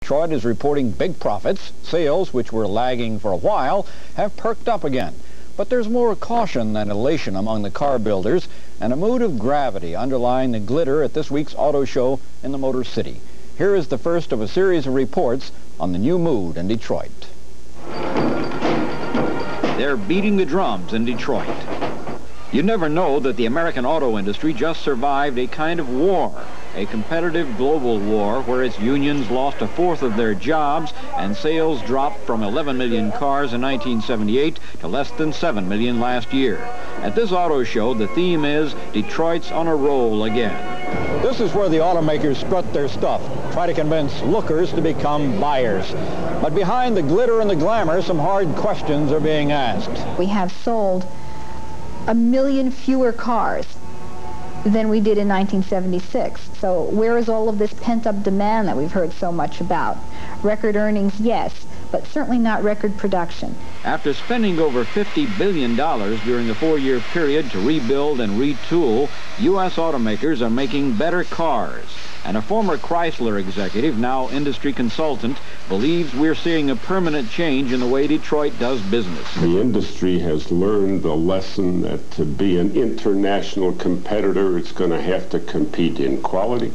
Detroit is reporting big profits. Sales, which were lagging for a while, have perked up again. But there's more caution than elation among the car builders and a mood of gravity underlying the glitter at this week's auto show in the Motor City. Here is the first of a series of reports on the new mood in Detroit. They're beating the drums in Detroit. You never know that the American auto industry just survived a kind of war, a competitive global war where its unions lost a fourth of their jobs and sales dropped from 11 million cars in 1978 to less than 7 million last year. At this auto show, the theme is Detroit's on a roll again. This is where the automakers strut their stuff, try to convince lookers to become buyers. But behind the glitter and the glamour, some hard questions are being asked. We have sold 1 million fewer cars than we did in 1976. So where is all of this pent-up demand that we've heard so much about? Record earnings, yes, but certainly not record production. After spending over $50 billion during the four-year period to rebuild and retool, U.S. automakers are making better cars. And a former Chrysler executive, now industry consultant, believes we're seeing a permanent change in the way Detroit does business. The industry has learned the lesson that to be an international competitor, it's going to have to compete in quality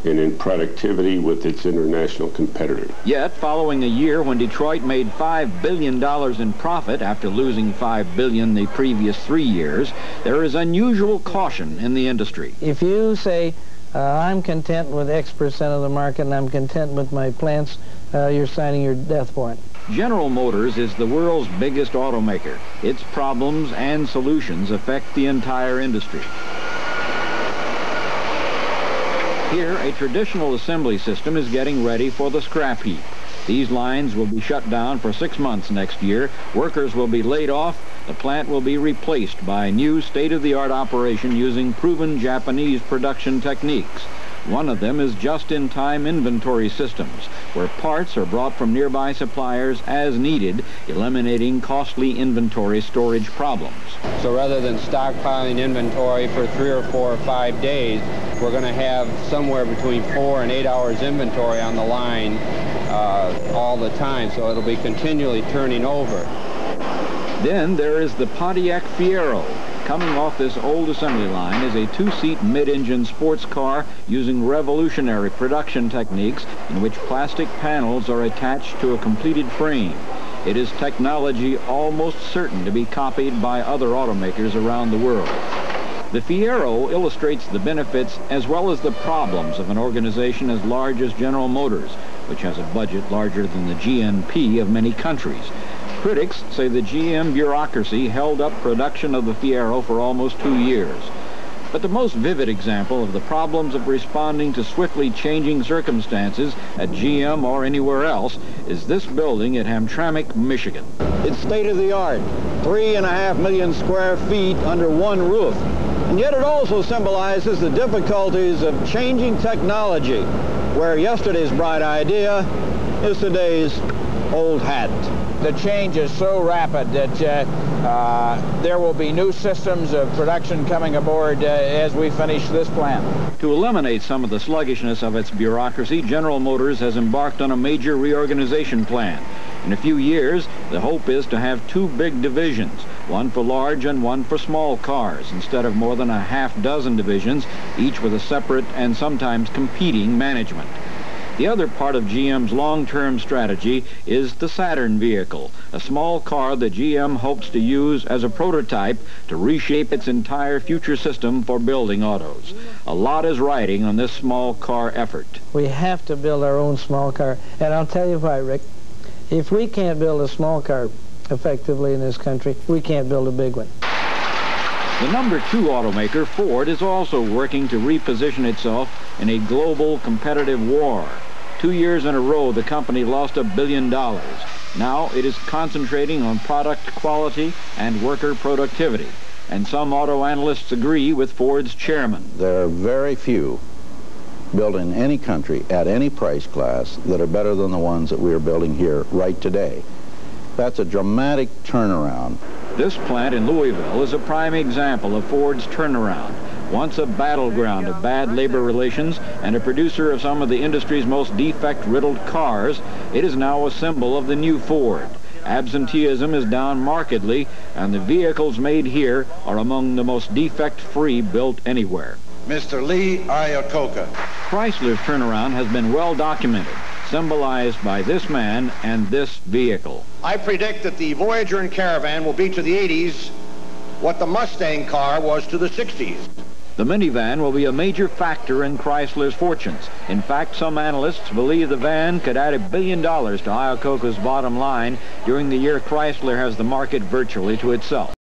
and in productivity with its international competitors. Yet, following a year when Detroit made $5 billion in profit after losing $5 billion the previous 3 years, there is unusual caution in the industry. If you say, I'm content with X percent of the market and I'm content with my plants, you're signing your death warrant. General Motors is the world's biggest automaker. Its problems and solutions affect the entire industry. Here, a traditional assembly system is getting ready for the scrap heap. These lines will be shut down for 6 months next year. Workers will be laid off. The plant will be replaced by a new state-of-the-art operation using proven Japanese production techniques. One of them is just-in-time inventory systems, where parts are brought from nearby suppliers as needed, eliminating costly inventory storage problems. So rather than stockpiling inventory for 3 or 4 or 5 days, we're going to have somewhere between 4 and 8 hours inventory on the line all the time, so it'll be continually turning over. Then there is the Pontiac Fiero. Coming off this old assembly line is a 2-seat mid-engine sports car using revolutionary production techniques in which plastic panels are attached to a completed frame. It is technology almost certain to be copied by other automakers around the world. The Fiero illustrates the benefits as well as the problems of an organization as large as General Motors, which has a budget larger than the GNP of many countries. Critics say the GM bureaucracy held up production of the Fiero for almost 2 years. But the most vivid example of the problems of responding to swiftly changing circumstances at GM or anywhere else is this building at Hamtramck, Michigan. It's state-of-the-art, 3.5 million square feet under one roof. And yet it also symbolizes the difficulties of changing technology, where yesterday's bright idea is today's old hat. The change is so rapid that there will be new systems of production coming aboard as we finish this plant. To eliminate some of the sluggishness of its bureaucracy, General Motors has embarked on a major reorganization plan. In a few years, the hope is to have 2 big divisions, one for large and one for small cars, instead of more than a half-dozen divisions, each with a separate and sometimes competing management. The other part of GM's long-term strategy is the Saturn vehicle, a small car that GM hopes to use as a prototype to reshape its entire future system for building autos. A lot is riding on this small car effort. We have to build our own small car, and I'll tell you why, Rick. If we can't build a small car effectively in this country, we can't build a big one. The number 2 automaker, Ford, is also working to reposition itself in a global competitive war. 2 years in a row, the company lost $1 billion. Now it is concentrating on product quality and worker productivity. And some auto analysts agree with Ford's chairman. There are very few built in any country at any price class that are better than the ones that we are building here right today. That's a dramatic turnaround. This plant in Louisville is a prime example of Ford's turnaround. Once a battleground of bad labor relations and a producer of some of the industry's most defect-riddled cars, it is now a symbol of the new Ford. Absenteeism is down markedly, and the vehicles made here are among the most defect-free built anywhere. Mr. Lee Iacocca. Chrysler's turnaround has been well documented, symbolized by this man and this vehicle. I predict that the Voyager and Caravan will be to the 80s what the Mustang car was to the 60s. The minivan will be a major factor in Chrysler's fortunes. In fact, some analysts believe the van could add $1 billion to Iacocca's bottom line during the year Chrysler has the market virtually to itself.